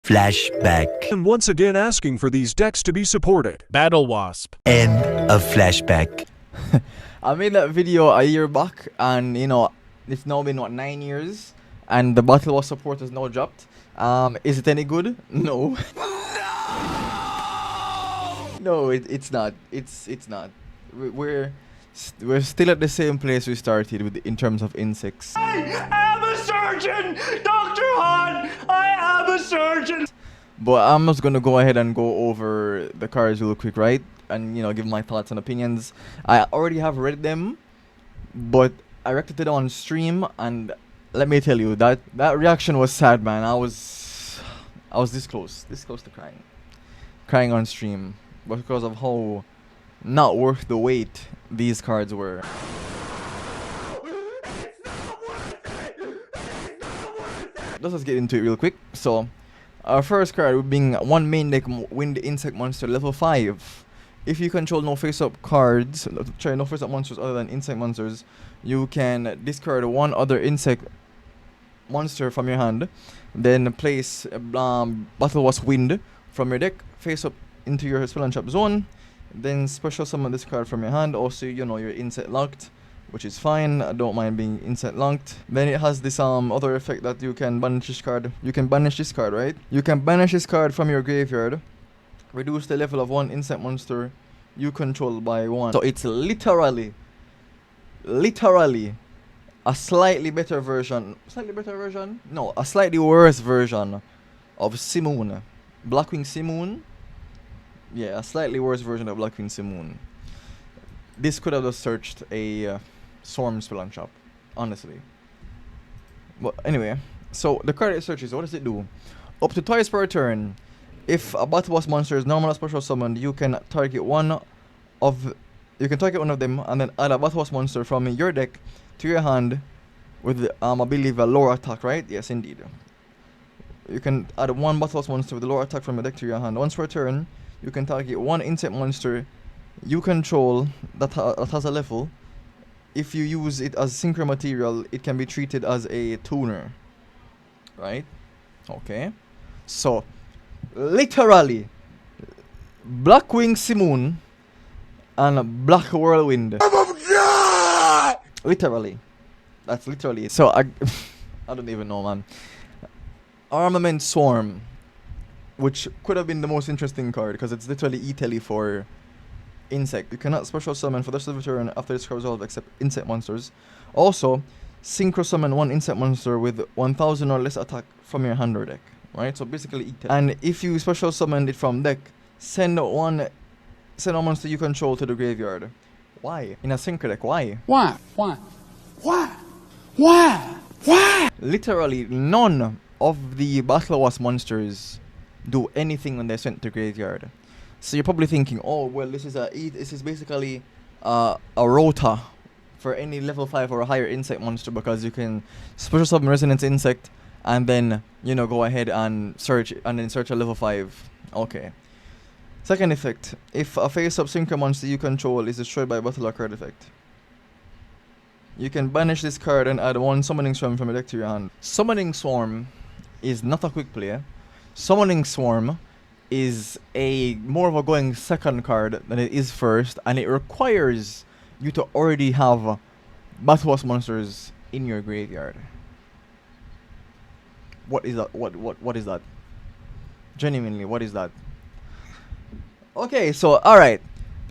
flashback. And once again asking for these decks to be supported. Battlewasp. End of flashback. I made that video a year back, and you know, it's now been what, 9 years, and the Battlewasp support has now dropped. Is it any good? No. No, it's not. It's not. We're still at the same place we started with in terms of insects. I am a surgeon, Dr. Han. I am a surgeon. But I'm just gonna go ahead and go over the cards real quick, right? And you know, give my thoughts and opinions. I already have read them, but I reacted it on stream, and let me tell you that reaction was sad, man. I was this close to crying on stream because of how not worth the wait these cards were. Let's get into it real quick. So, our first card being one main deck Wind Insect Monster level 5. If you control no face-up cards, no face-up monsters other than insect monsters, you can discard one other insect monster from your hand, then place Battlewasp Wind from your deck face-up into your spell and trap zone, then special summon this card from your hand. Also, you know, you're insect locked, which is fine. I don't mind being insect locked. Then it has this other effect that you can banish this card. You can banish this card, right? You can banish this card from your graveyard. Reduce the level of one insect monster you control by 1. So it's literally a slightly better version. No, a slightly worse version of Simoon. Blackwing Simoon. Yeah, a slightly worse version of Blackwing Simoon. This could have just searched a Swarm spell and trap, honestly. But anyway, so the card it searches, what does it do? Up to twice per turn, if a Battlewasp monster is normal or special summoned, you can target one of them and then add a Battlewasp monster from your deck to your hand with I believe a lower attack, right? Yes, indeed. You can add one Battlewasp monster with a lower attack from your deck to your hand. Once per turn, you can target one insect monster you control that has a level. If you use it as synchro material, it can be treated as a tuner. Right? Okay. So, literally, Blackwing Simoon and Black Whirlwind. Literally. That's literally it. So, I don't even know, man. Armament Swarm, which could have been the most interesting card because it's literally E-Tele for insect. You cannot special summon for the rest of the turn after this card resolved except insect monsters. Also, synchro summon one insect monster with 1000 or less attack from your hand or deck. Right? So basically E-Tele. And if you special summon it from deck, send one monster you control to the graveyard. Why? In a synchro deck, why? Why? Literally none of the Battlewasp monsters do anything when they're sent to graveyard. So you're probably thinking, oh well, this is basically a rota for any level 5 or a higher insect monster because you can special summon Resonance Insect and then, you know, go ahead and search a level 5. Okay. Second effect, if a face-up synchro monster you control is destroyed by a battle or card effect, you can banish this card and add one Summoning Swarm from your deck to your hand. Summoning Swarm is not a quick play. Summoning Swarm is more of a going second card than it is first, and it requires you to already have Battlewasp monsters in your graveyard. What is that? What is that? Genuinely, what is that? Okay, so alright.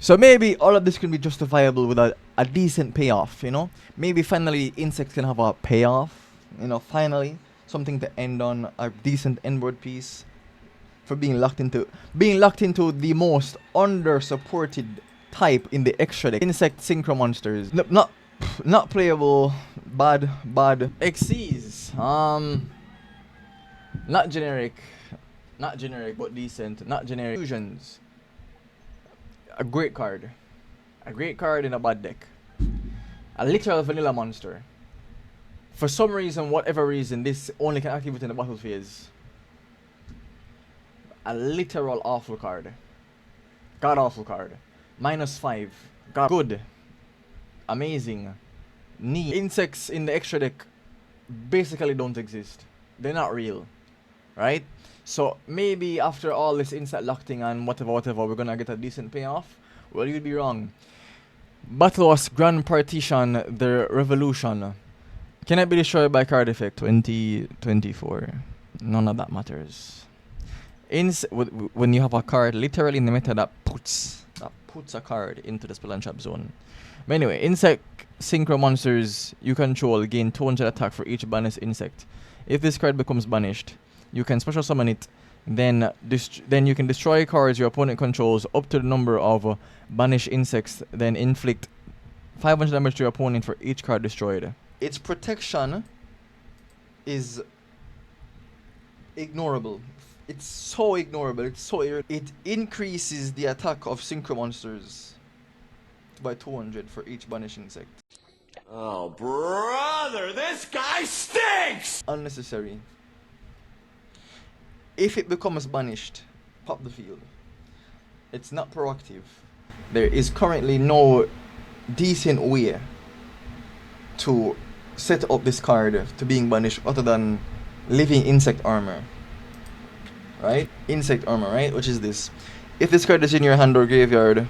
So maybe all of this can be justifiable with a decent payoff, you know? Maybe finally insects can have a payoff, you know, finally. Something to end on, a decent endboard piece for being locked into the most under-supported type in the extra deck. Insect synchro monsters. Not playable, bad. Xyz. Not generic, but decent. Not generic. Fusions. A great card in a bad deck. A literal vanilla monster. For some reason, whatever reason, this only can activate in the battle phase. A literal awful card. God awful card. -5. God good. Amazing. Neat. Insects in the extra deck basically don't exist. They're not real. Right? So maybe after all this insect lockting and whatever, we're gonna get a decent payoff. Well, you'd be wrong. Battlewasp Grand Partition, the Revolution. Can it be destroyed by card effect? 2024. None of that matters. When you have a card literally in the meta that puts a card into the spell and trap zone. But anyway, insect synchro monsters you control gain 200 attack for each banished insect. If this card becomes banished, you can special summon it. Then you can destroy cards your opponent controls up to the number of banished insects. Then inflict 500 damage to your opponent for each card destroyed. Its protection is ignorable. It's so ignorable. It increases the attack of synchro monsters by 200 for each banished insect. Oh, brother, this guy stinks! Unnecessary. If it becomes banished, pop the field. It's not proactive. There is currently no decent way to set up this card to being banished other than living insect armor. Right? Insect armor, right? Which is this. If this card is in your hand or graveyard,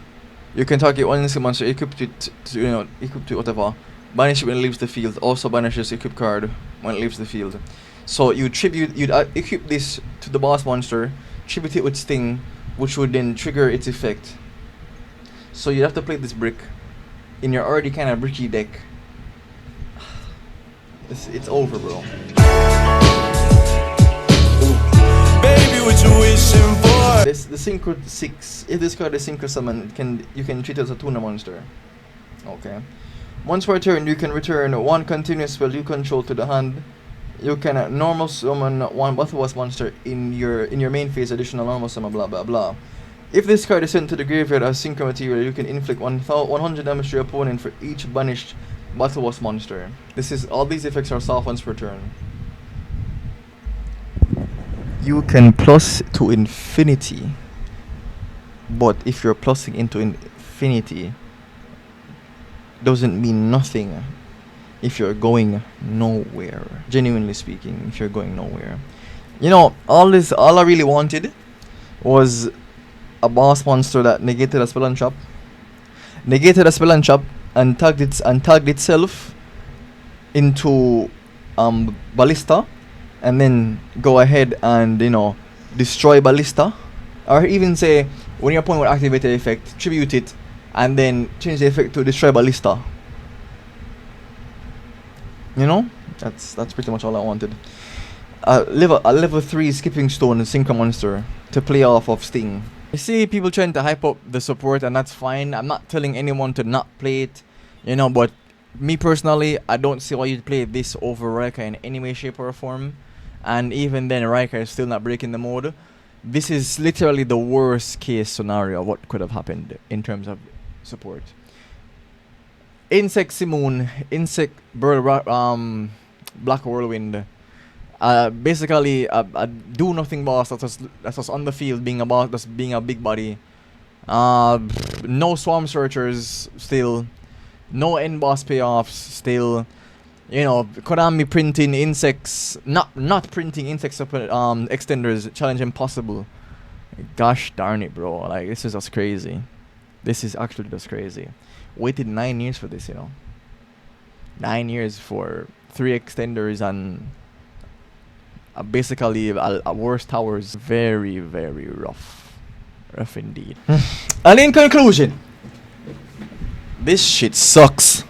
you can target one insect monster equipped to whatever. Banish it when it leaves the field. Also banishes equipped card when it leaves the field. So you'd equip this to the boss monster, tribute it with Sting, which would then trigger its effect. So you'd have to play this brick in your already kind of bricky deck. It's over, bro. Baby, what you wishing for? The Synchro 6. If this card is Synchro Summon, you can treat it as a tuna monster. Okay. Once per turn, you can return one continuous spell you control to the hand. You can normal summon one Battlewasp monster in your main phase, additional normal summon, blah blah blah. If this card is sent to the graveyard as synchro material, you can inflict 100 damage to your opponent for each banished Battlewasp monster. All these effects are soft once per turn. You can plus to infinity, but if you're plussing into infinity, doesn't mean nothing if you're going nowhere. Genuinely speaking, if you're going nowhere. You know, all I really wanted was a boss monster that negated a spell and trap. And tagged itself into Ballista, and then go ahead and destroy Ballista, or even say when your opponent would activate the effect, tribute it, and then change the effect to destroy Ballista. That's pretty much all I wanted. A level 3 skipping stone synchro monster to play off of Sting. I see people trying to hype up the support, and that's fine. I'm not telling anyone to not play it, but me personally, I don't see why you'd play this over Rika in any way, shape, or form. And even then, Rika is still not breaking the mode. This is literally the worst case scenario of what could have happened in terms of support. Insect Simoon, Insect Bird, Black Whirlwind. Basically a do nothing boss that's just on the field being a boss, just being a big body. No Swarm Searchers still, no end boss payoffs still. Konami printing insects, not printing insects extenders, challenge impossible. Gosh darn it, bro! Like, this is just crazy. This is actually just crazy. Waited 9 years for this, 9 years for 3 extenders and basically a worse towers. Very, very rough indeed. And in conclusion, this shit sucks.